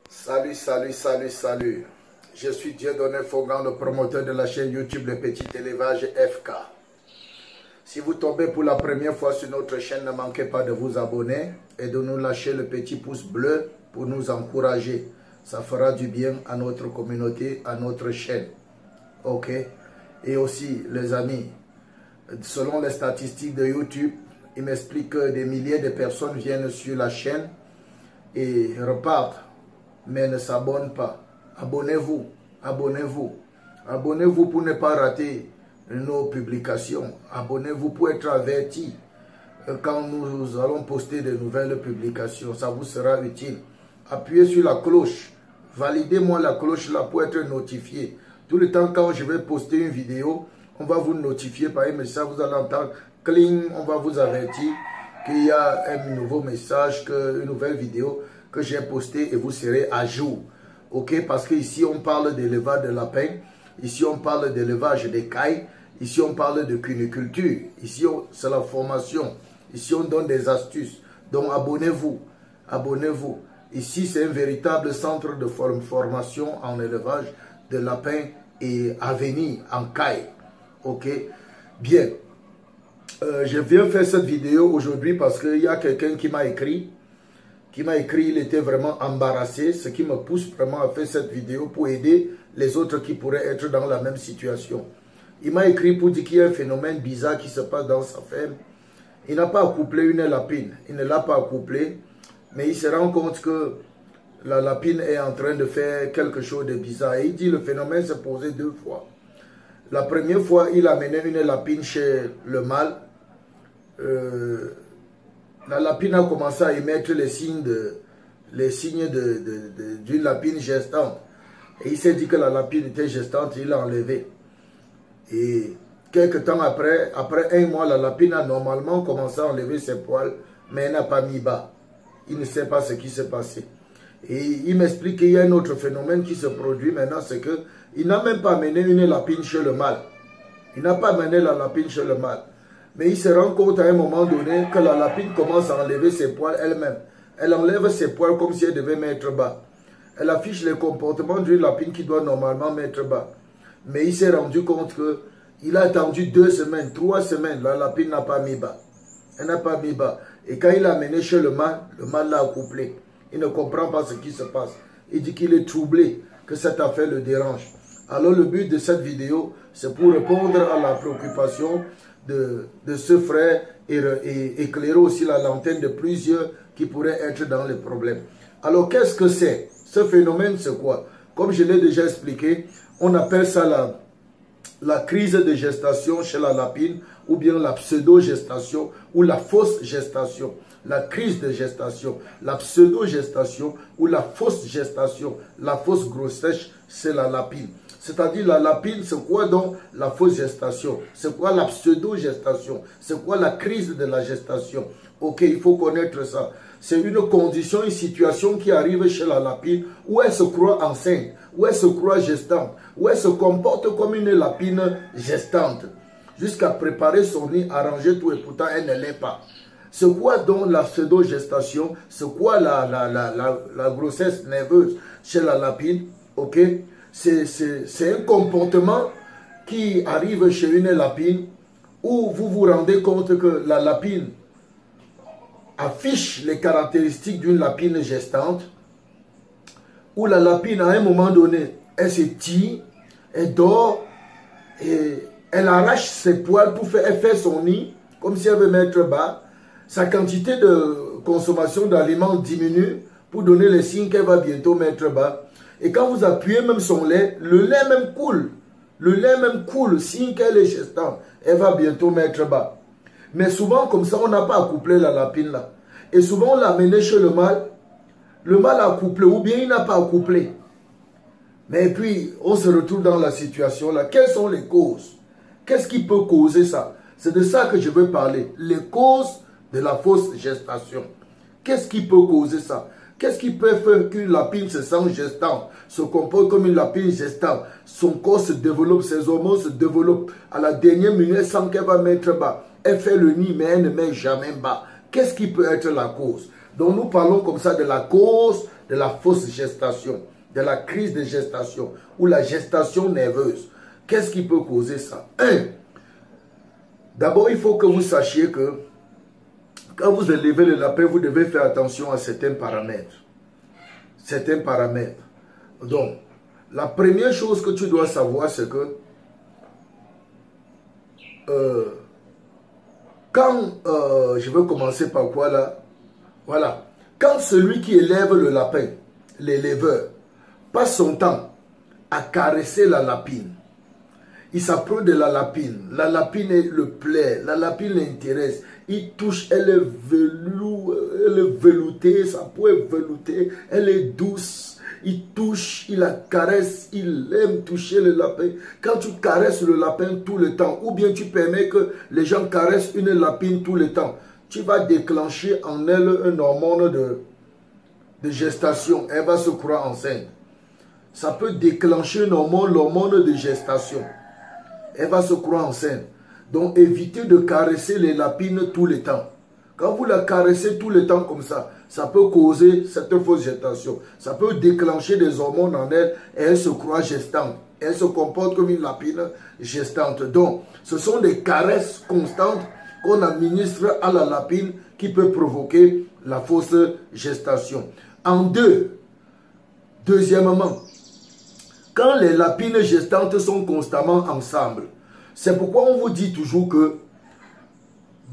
Salut, salut, salut, salut. Je suis Dieudonné Fogan, le promoteur de la chaîne YouTube Le Petit Élevage FK. Si vous tombez pour la première fois sur notre chaîne, ne manquez pas de vous abonner et de nous lâcher le petit pouce bleu pour nous encourager. Ça fera du bien à notre communauté, à notre chaîne. Ok? Et aussi, les amis, selon les statistiques de YouTube, il m'explique que des milliers de personnes viennent sur la chaîne et repartent, mais ne s'abonnent pas. Abonnez-vous, abonnez-vous. Abonnez-vous pour ne pas rater nos publications. Abonnez-vous pour être averti quand nous allons poster de nouvelles publications. Ça vous sera utile. Appuyez sur la cloche. Validez-moi la cloche là pour être notifié. Tout le temps quand je vais poster une vidéo, on va vous notifier par un message. Vous allez entendre cling, on va vous avertir qu'il y a un nouveau message, une nouvelle vidéo que j'ai postée et vous serez à jour. Ok, parce qu'ici on parle d'élevage de lapins, ici on parle d'élevage d'écailles, ici on parle de cuniculture, ici c'est la formation, ici on donne des astuces. Donc abonnez-vous, abonnez-vous. Ici c'est un véritable centre de formation en élevage de lapins et à venir en caille. Ok, bien. Je viens faire cette vidéo aujourd'hui parce qu'il y a quelqu'un qui m'a écrit. Il était vraiment embarrassé, ce qui me pousse vraiment à faire cette vidéo pour aider les autres qui pourraient être dans la même situation. Il m'a écrit pour dire qu'il y a un phénomène bizarre qui se passe dans sa ferme. Il n'a pas accouplé une lapine, il ne l'a pas accouplée, mais il se rend compte que la lapine est en train de faire quelque chose de bizarre. Et il dit que le phénomène s'est posé deux fois. La première fois, il a amené une lapine chez le mâle. La lapine a commencé à émettre les signes d'une lapine gestante. Et il s'est dit que la lapine était gestante, il l'a enlevée. Et quelques temps après un mois, la lapine a normalement commencé à enlever ses poils, mais elle n'a pas mis bas. Il ne sait pas ce qui s'est passé. Et il m'explique qu'il y a un autre phénomène qui se produit maintenant, c'est qu'il n'a même pas amené une lapine chez le mâle. Il n'a pas amené la lapine chez le mâle. Mais il se rend compte à un moment donné que la lapine commence à enlever ses poils elle-même. Elle enlève ses poils comme si elle devait mettre bas. Elle affiche les comportements d'une lapine qui doit normalement mettre bas. Mais il s'est rendu compte qu'il a attendu 2 semaines, 3 semaines, la lapine n'a pas mis bas. Elle n'a pas mis bas. Et quand il l'a amené chez le mâle l'a accouplé. Il ne comprend pas ce qui se passe. Il dit qu'il est troublé, que cette affaire le dérange. Alors le but de cette vidéo, c'est pour répondre à la préoccupation de ce frère et éclairer aussi la lanterne de plusieurs qui pourraient être dans les problèmes. Alors qu'est-ce que c'est? Ce phénomène c'est quoi? Comme je l'ai déjà expliqué, on appelle ça la crise de gestation chez la lapine ou bien la pseudo-gestation ou la fausse gestation. La crise de gestation, la pseudo-gestation ou la fausse gestation, la fausse grossesse, c'est la lapine. C'est-à-dire la lapine, c'est quoi donc la fausse gestation? C'est quoi la pseudo-gestation? C'est quoi la crise de la gestation? Ok, il faut connaître ça. C'est une condition, une situation qui arrive chez la lapine où elle se croit enceinte, où elle se croit gestante, où elle se comporte comme une lapine gestante, jusqu'à préparer son nid, arranger tout et pourtant elle ne l'est pas. C'est quoi donc la pseudo-gestation? C'est quoi la grossesse nerveuse chez la lapine? Ok? C'est un comportement qui arrive chez une lapine où vous vous rendez compte que la lapine affiche les caractéristiques d'une lapine gestante, où la lapine à un moment donné, elle se tire, elle dort, et elle arrache ses poils pour faire son nid, comme si elle veut mettre bas. Sa quantité de consommation d'aliments diminue pour donner les signes qu'elle va bientôt mettre bas. Et quand vous appuyez même son lait, le lait même coule. Le lait même coule, signe qu'elle est gestante. Elle va bientôt mettre bas. Mais souvent, comme ça, on n'a pas accouplé la lapine là. Et souvent, on l'a amené chez le mâle. Le mâle a accouplé ou bien il n'a pas accouplé. Mais puis, on se retrouve dans la situation là. Quelles sont les causes? Qu'est-ce qui peut causer ça? C'est de ça que je veux parler. Les causes de la fausse gestation. Qu'est-ce qui peut causer ça? Qu'est-ce qui peut faire qu'une lapine se sente gestante, se comporte comme une lapine gestante, son corps se développe, ses hormones se développent. À la dernière minute, elle sent qu'elle va mettre bas. Elle fait le nid, mais elle ne met jamais bas. Qu'est-ce qui peut être la cause? Donc nous parlons comme ça de la cause de la fausse gestation, de la crise de gestation ou la gestation nerveuse. Qu'est-ce qui peut causer ça? D'abord, il faut que vous sachiez que quand vous élevez le lapin, vous devez faire attention à certains paramètres. Certains paramètres. Donc, la première chose que tu dois savoir, c'est que je vais commencer par quoi là? Voilà. Quand celui qui élève le lapin, l'éleveur, passe son temps à caresser la lapine, il s'approche de la lapine le plaît, la lapine l'intéresse, il touche, elle est veloutée, sa peau est veloutée, elle est douce, il touche, il la caresse, il aime toucher le lapin. Quand tu caresses le lapin tout le temps, ou bien tu permets que les gens caressent une lapine tout le temps, tu vas déclencher en elle un hormone de gestation, elle va se croire enceinte. Ça peut déclencher un hormone, l'hormone de gestation. Elle va se croire enceinte. Donc, évitez de caresser les lapines tout le temps. Quand vous la caressez tout le temps comme ça peut causer cette fausse gestation. Ça peut déclencher des hormones en elle et elle se croit gestante. Elle se comporte comme une lapine gestante. Donc, ce sont des caresses constantes qu'on administre à la lapine qui peut provoquer la fausse gestation. Deuxièmement, quand les lapines gestantes sont constamment ensemble, c'est pourquoi on vous dit toujours que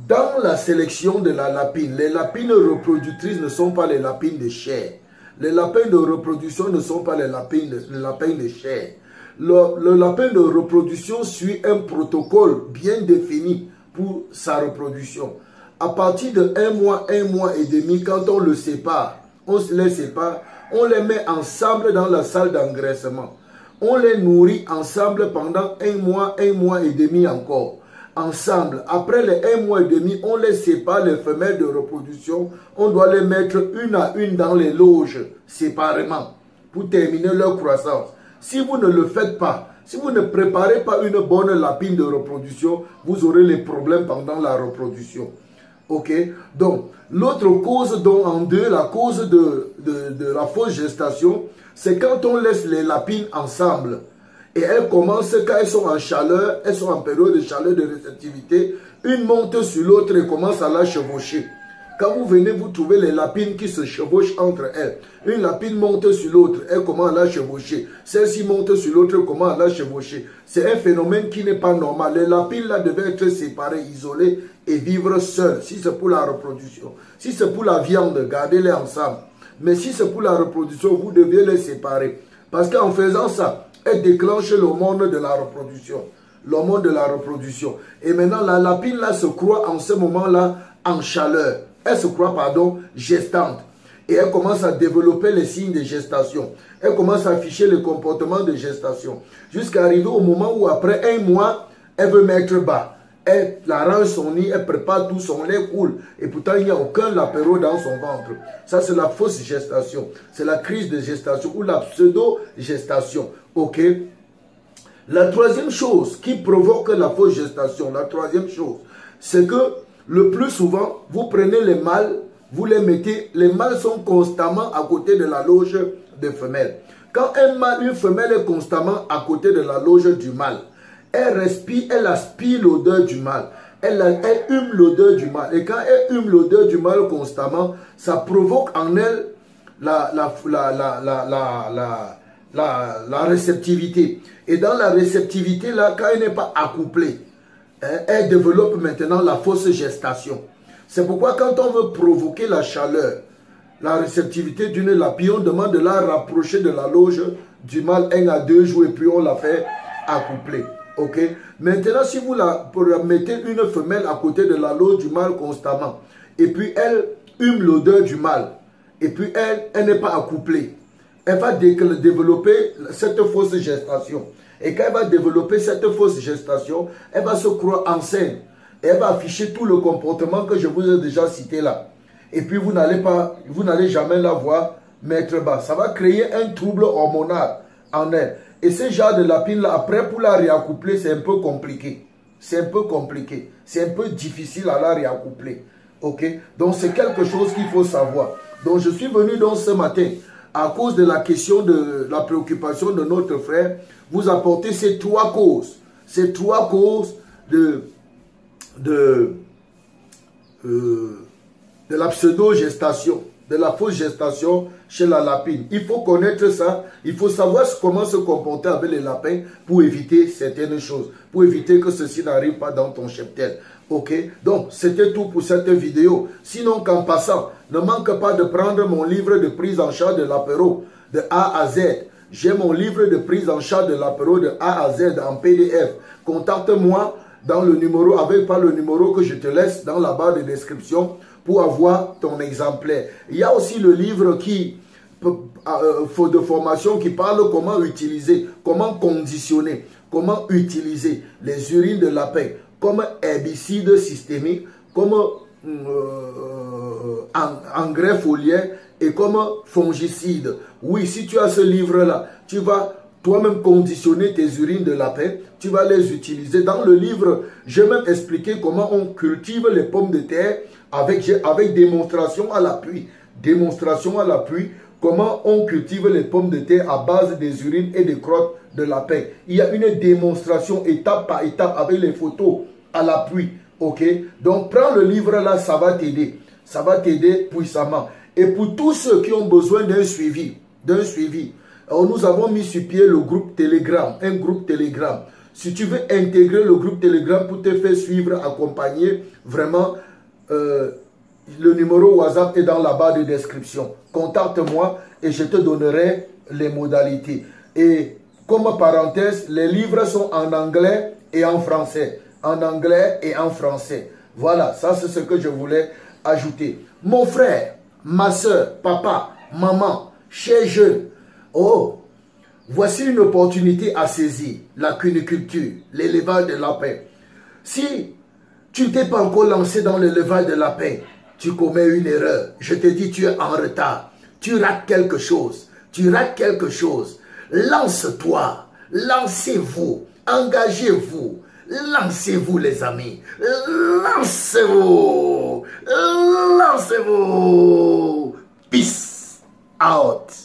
dans la sélection de la lapine, les lapines reproductrices ne sont pas les lapines de chair. Les lapins de reproduction ne sont pas les lapins de chair. Le lapin de reproduction suit un protocole bien défini pour sa reproduction. À partir de 1 mois et demi, quand on le sépare, on les sépare, on les met ensemble dans la salle d'engraissement. On les nourrit ensemble pendant 1 mois et demi encore. Ensemble, après les 1 mois et demi, on les sépare, les femelles de reproduction. On doit les mettre une à une dans les loges, séparément, pour terminer leur croissance. Si vous ne le faites pas, si vous ne préparez pas une bonne lapine de reproduction, vous aurez les problèmes pendant la reproduction. Ok? Donc, l'autre cause, la cause de la fausse gestation, c'est quand on laisse les lapines ensemble. Et elles commencent, quand elles sont en chaleur, elles sont en période de chaleur, de réceptivité, une monte sur l'autre et commence à la chevaucher. Quand vous venez, vous trouvez les lapines qui se chevauchent entre elles. Une lapine monte sur l'autre, elle commence à la chevaucher. Celle-ci monte sur l'autre, commence à la chevaucher. C'est un phénomène qui n'est pas normal. Les lapines là devaient être séparées, isolées et vivre seules, si c'est pour la reproduction. Si c'est pour la viande, gardez-les ensemble. Mais si c'est pour la reproduction, vous deviez les séparer. Parce qu'en faisant ça, elle déclenche l'hormone de la reproduction. L'hormone de la reproduction. Et maintenant, la lapine là se croit en ce moment-là en chaleur. Elle se croit, gestante. Et elle commence à développer les signes de gestation. Elle commence à afficher le comportement de gestation. Jusqu'à arriver au moment où, après 1 mois, elle veut mettre bas. Elle arrange son nid, elle prépare tout, son lait coule. Et pourtant, il n'y a aucun lapéro dans son ventre. Ça, c'est la fausse gestation. C'est la crise de gestation ou la pseudo-gestation. Ok? La troisième chose qui provoque la fausse gestation, c'est que le plus souvent, vous prenez les mâles, vous les mettez, les mâles sont constamment à côté de la loge des femelles. Quand une femelle est constamment à côté de la loge du mâle, elle respire, elle aspire l'odeur du mâle. Elle hume l'odeur du mâle. Et quand elle hume l'odeur du mâle constamment, ça provoque en elle la réceptivité. Et dans la réceptivité, là, quand elle n'est pas accouplée, elle développe maintenant la fausse gestation. C'est pourquoi quand on veut provoquer la chaleur, la réceptivité d'une lapine, on demande de la rapprocher de la loge du mâle 1 à 2 jours et puis on la fait accoupler. Ok? Maintenant, si vous mettez une femelle à côté de la loge du mâle constamment, et puis elle hume l'odeur du mâle, et puis elle n'est pas accouplée, elle va développer cette fausse gestation. Et quand elle va développer cette fausse gestation, elle va se croire enceinte. Et elle va afficher tout le comportement que je vous ai déjà cité là. Et puis vous n'allez jamais la voir mettre bas. Ça va créer un trouble hormonal en elle. Et ce genre de lapine là, après pour la réaccoupler, c'est un peu compliqué. C'est un peu compliqué. C'est un peu difficile à la réaccoupler. Ok? Donc c'est quelque chose qu'il faut savoir. Donc je suis venu donc ce matin, à cause de la question de la préoccupation de notre frère, vous apporter ces trois causes. Ces trois causes de la pseudo-gestation, de la fausse gestation chez la lapine. Il faut connaître ça, il faut savoir comment se comporter avec les lapins pour éviter certaines choses, pour éviter que ceci n'arrive pas dans ton cheptel. Ok, donc c'était tout pour cette vidéo. Sinon qu'en passant, ne manque pas de prendre mon livre de prise en charge de l'apéro de A à Z. J'ai mon livre de prise en charge de l'apéro de A à Z en PDF. Contacte-moi dans le numéro, avec pas le numéro que je te laisse dans la barre de description pour avoir ton exemplaire. Il y a aussi le livre de formation qui parle comment utiliser, comment conditionner, comment utiliser les urines de lapin comme herbicide systémique, comme engrais foliaire et comme fongicide. Oui, si tu as ce livre-là, tu vas toi-même conditionner tes urines de lapin, tu vas les utiliser. Dans le livre, j'ai même expliqué comment on cultive les pommes de terre avec démonstration à l'appui. Démonstration à l'appui, comment on cultive les pommes de terre à base des urines et des crottes de lapin. Il y a une démonstration étape par étape avec les photos à l'appui. Ok? Donc prends le livre là, ça va t'aider. Ça va t'aider puissamment. Et pour tous ceux qui ont besoin d'un suivi, alors nous avons mis sur pied le groupe Telegram, un groupe Telegram. Si tu veux intégrer le groupe Telegram pour te faire suivre, accompagner, vraiment, le numéro WhatsApp est dans la barre de description. Contacte-moi et je te donnerai les modalités. Et comme parenthèse, les livres sont en anglais et en français. En anglais et en français. Voilà, ça c'est ce que je voulais ajouter. Mon frère, ma soeur, papa, maman, chers jeunes, oh, voici une opportunité à saisir. La cuniculture, l'élevage de lapins. Si tu ne t'es pas encore lancé dans l'élevage de lapins, tu commets une erreur. Je te dis, tu es en retard. Tu rates quelque chose. Tu rates quelque chose. Lance-toi. Lancez-vous. Engagez-vous. Lancez-vous les amis. Lancez-vous. Lancez-vous. Peace out.